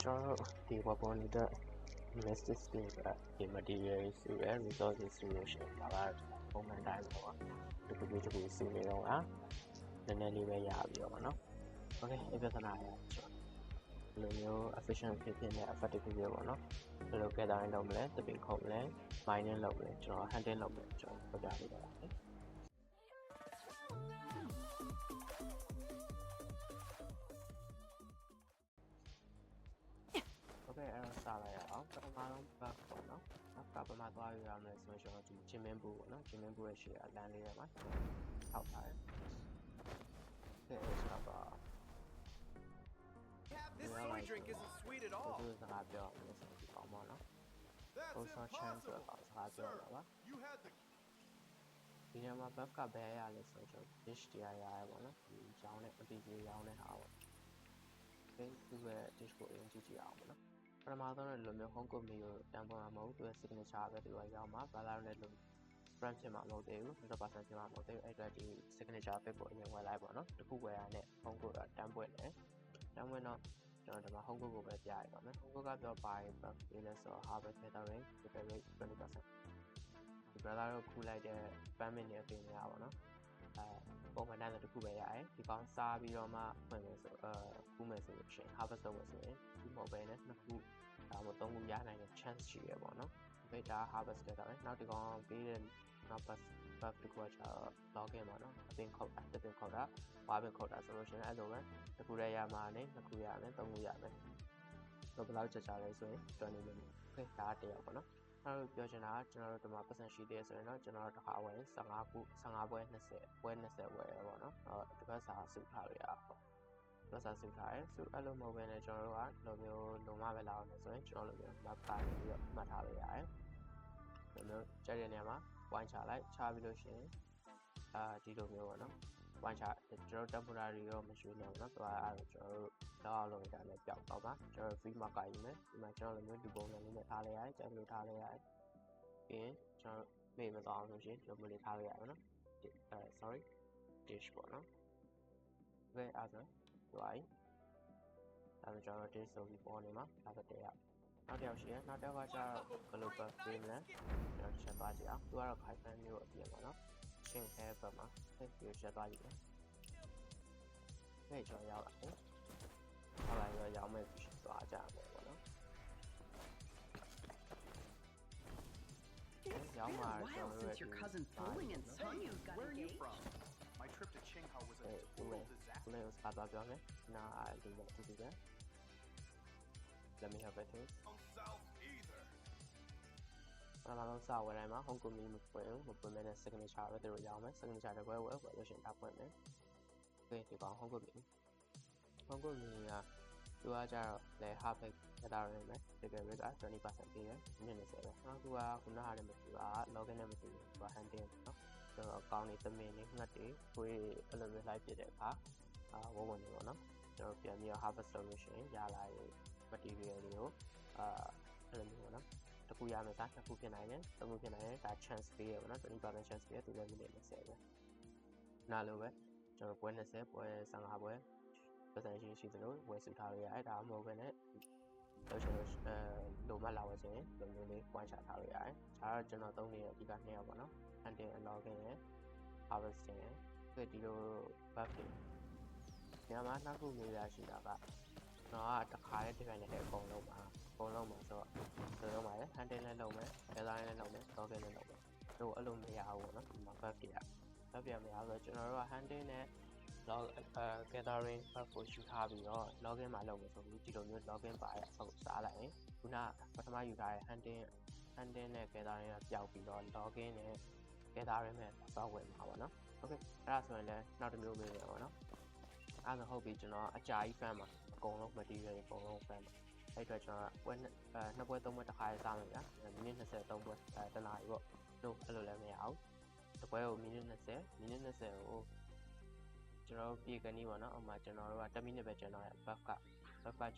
ကျွန်တော်တို့ဒီ weapon တွေ message တွေ material တွေ resources တွေရှင်ဒါကပုံမှန်တိုင်းပေါ့ဒီလိုမျိုးတစ်ခုစီနေတော့နည်းနည်းလေးပဲရပြီးတော့ပေါ့နော် okay အပြဿနာရကျွန်တော်လိုမျိုး efficient ဖြစ်နဲ့ effective ဖြစ်ပေါ့နော်ဘယ်လို gathering လုပ်မလဲတပင်ခုံမလဲ mining လုပ်မလဲကျွန်တော် hunting လုပ်မလဲကျွန်တော်ပြပြပေးပါမယ်Okay အဲ့တော့စလိုက်ရအောင်ပထမဆုံး back ပေါ့နော်ကပမာသွားရအောင်လဲဆိုရင်ကျွန်တော်ဒီချင်းမင်းဘူးပေါ့နော်ချင်းမင်းဘူးရဲ့ရှေ့ကလမ်းလေးထဲမှာထောက်ထားတယ်အဲ့ဆိုတော့ This soy drink isn't sweet at all. ဒီစကားပြောလို့ဆိုဒီကောင်းပါနော် That's impossible. Sir, you had the ဒီညမှာ back ကဘယ်ရလဲဆိုတော့ dish တရားရရပါတော့ဒီရောင်းတဲ့ OTG ရောင်းတဲ့ဟာပေါ့ဒီသူ့ရဲ့ dish ကိုအရင်ကြည့်ကြည့်အောင်ပေါ့နော်ပထမဆုံးလည်းလိုမျိုး home cooked meal ကိုတန်ဖိုးမှာမဟုတ်သူရဲ့ signature ပဲသူကရောင်းမှာဘာလာလဲလို့ brand ဖြစ်မှာမဟုတ်သေးဘူး 100% ဖြစ်မှာမဟုတ်သေးဘူးအဲ့တော့ဒီ signature ပဲကိုအရင်ဝယ်လိုက်ပေါ့နော်တစ်ခုဝယ်ရတဲ့ home cooked တန်းပွင့်တယ်တန်းပွင့်တော့ကျွန်တော်ဒီမှာ home cooked ကိုပဲပြရပါမယ် home cooked ကပြောပါရင် buff လေးလဲဆို harvest gathering prepare rate 20%ဒီ brother တို့ခူးလိုက်တဲ့ payment တွေအပြင်ရပါတော့ပုံမှန်တိုင်းတစ်ခုပဲရတယ်ဒီကောင်စားပြီးတော့မှဖွင့်မယ်ဆိုခူးမယ်ဆိုလို့ရှိရင် harvest လုပ်မယ်ဆိုရင်ဒီမဟုတ်ပဲနဲ့နှစ်ခုဒါမှမဟုတ်သုံးခုရနိုင်တဲ့ chance ရှိရပေါ့နော်ဒီဒါ harvest တက်တာပဲနောက်ဒီကောင်ပေးတဲ့နောက် buff တစ်ခုကကျတော့ login ပေါ့နော်အပင်ခုတ်တာတစ်ပင်ခုတ်တာဝါပင်ခုတ်တာဆိုလို့ရှိရင်အဲ့လိုပဲတစ်ခုတည်းရမှာနဲ့နှစ်ခုရမယ်သုံးခုရမယ်တော့ဘယ်လောက်ကြာကြာလဲဆိုရင်20 minute okay ဒါတယောက်ပေါ့နော်အဲ့လိုပြောချင်တာကကျွန်တော်တို့ဒီမှာပတ်စံရှိသေးဆိုရင်တော့ကျွန်တော်တို့တစ်ခါဝယ်15ပွဲ20ပွဲ20ဝယ်ရပေါ့နော်ဒီဘက်စာစုထားလို့ရပါပေါ့ဒီဘက်စာစုထားရဲဆိုအဲ့လိုမဟုတ်ဘဲနဲ့ကျွန်တော်တို့ကလိုမျိုးလုံမပဲလာအောင်ဆိုရင်ကျွန်တော်တို့လိုမျိုး map ကနေပြီးတော့မှတ်ထားလို့ရတယ်လိုမျိုးကြိုက်တဲ့နေရာမှာ point ချလိုက်ချပြီးလို့ရှိရင်ဒီလိုမျိုးပေါ့နော် point ချကျွန်တော် temporary ရောမရှိနေဘူးเนาะသူကအဲ့လိုကျွန်တော်တို့လောက်အောင်လုပ်တာလည်းပျောက်တော့ပါကျွန်တော် free marker ယူမယ်ဒီမှာကျွန်တော်လိုမျိုးဒီပုံစံလေးနဲ့ထားလိုက်ရတယ်ကျွန်တော်ထားလိုက်ရတယ်ပြီးရင်ကျွန်တော်မေ့မသွားအောင်လို့ရှိရင်ကျွန်တော်လေးထားလိုက်ရပါတော့ sorry dish ပေါ့နော်ဘယ်အားဆိုright အဲ့တော့ကျွန်တော် dish ဆိုပြီးပေါ်နေမှာဒါပဲတရားနောက်တစ်ယောက်ရှိရနောက်တစ်ယောက်ကကျတော့ဘယ်လို buff ပေးမလဲကျွန်တော်ချက်သွားကြည့်အောင်သူကတော့ high fan မျိုးအပြင်ပါနော်ချင်းခဲဘက်မှာဆက်ပြီးချက်သွားကြည့်မယ်အဲ့ကျွန်တော်ရောက်လာတယ်ဟုတ်လားရောင်းမဲ့သွားကြမယ်ပေါ့နော်ရောင်းမှာကျွန်တော်တို့ your cousin fooling and son you got Where are you engaged? from? My trip to Qinghao was a total disaster. ကိုလည်းစပါပြောမယ်နားဒီလိုတူတူပဲ Let me have a taste. On South either. ပထမဆုံးစဝယ်တိုင်းမှာ Hong Kong မီမဖွင့်ဘူးမဖွင့်မဲနဲ့ signature ပဲသူတို့ရောင်းမယ် signature တစ်ခွဲဝယ်လို့ရှိရင်ဒါဖွင့်မယ်။ဒီကောင် Hong Kong မီကသူကကြတော့လေ half back ရတာရမယ်တကယ်ပဲက 20% ပေးတယ်နည်းနည်းစေပဲ။နောက်သူကခုနဟာလည်းမတူတာ login နဲ့မတူဘူးသူက hunting နော်။ကျွန်တော်အကောင့်တွေသမင်တွေငှက်တွေခွေးအဲ့လိုမျိုး live ဖြစ်တဲ့အခါဝဝင်နေပေါ့နော်။ကျွန်တော်ပြန်ပြီးတော့ harvest လုပ်လို့ရှိရင်ရလာတဲ့ material တွေကိုအဲ့လိုမျိုးပေါ့နော်။တစ်ခုရမယ်နှစ်ခုဖြစ်နိုင်တယ်သုံးခုဖြစ်နိုင်တယ်ဒါ chance ပေးရပါတော့20% chance ပေးရသူလည်းမိနစ်20ပဲနားလို့ပဲကျွန်တော်ပွဲ20ပွဲ15ပွဲပတ်စံရှိသလိုဝယ်စုထားလို့ရတယ်ဒါမှမဟုတ်ဘဲနဲ့လို့ကျွန်တော်လိုမှလာဝယ်ခြင်းလိုမျိုးလေးပွိုင်းချထားလို့ရတယ်ဒါတော့ကျွန်တော်သုံးနေတဲ့အဓိက2ယောက်ပေါ့နော် hunting and logging နဲ့ harvesting နဲ့ဒီလို buff တွေညမှာနှစ်ခုမျိုးရရှိတာကတော့တစ်ခါလေးတစ်ခါနဲ့အကုန်လုံးပါဆိုတော့လုံးပါလေ hunting လည်းလုပ်မယ် gathering လည်းလုပ်မယ် logging လည်းလုပ်မယ်တို့အဲ့လိုမရဘူးပေါ့နော်ဒီမှာ buff ပြမရဆိုတော့ကျွန်တော်တို့က hunting နဲ့ gathering buff ကိုယူထားပြီးတော့ login မှာလုပ်မယ်ဆိုပြီးဒီလိုမျိုး login ပါရအောင်စားလိုက်ရင်ခုနပထမယူထားတဲ့ hunting နဲ့ gathering ကပျောက်ပြီးတော့ login နဲ့ gathering နဲ့စောက်ဝင်မှာပေါ့နော် okay အဲ့ဒါဆိုရင်လည်းနောက်တစ်မျိုးမေးရပါတော့အဲ့ဒါဟုတ်ပြီကျွန်တော်အကြာကြီး fan မှာအကုန်လုံး material အကုန်လုံး fan မှာအဲ့အတွက်ကျွန်တော်ပွဲနှစ်ပွဲသုံးပွဲတစ်ခါရေးစားမယ်ဗျာမိနစ်23ပွဲတနာရီပေါ့တို့အဲ့လိုလည်းမရအောင်တစ်ပွဲကိုမိနစ်20ကိုကျွန်တော်ပြေကနေပေါ့နော်အမှကျွန်တော်တို့က10မိနစ်ပဲကျွန်တော်ရဲ့ buff က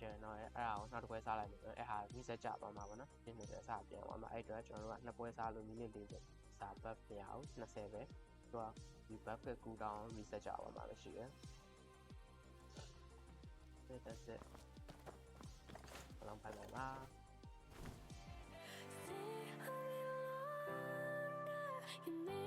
ကျွန်တော်ရဲ့အဲ့ဒါကိုနောက်တစ်ပွဲစားလိုက်မယ်အဲ့ဟာမိဆက်ကြပါမှာပေါ့နော်မိနစ်20အစားပြန်သွားမှာအဲ့အတွက်ကျွန်တော်တို့ကနှစ်ပွဲစားလို့မိနစ်40စာ buff မရအောင်20ပဲသူကဒီ buff က cool down reset ကြပါမှာပဲရှိတယ်that's it You made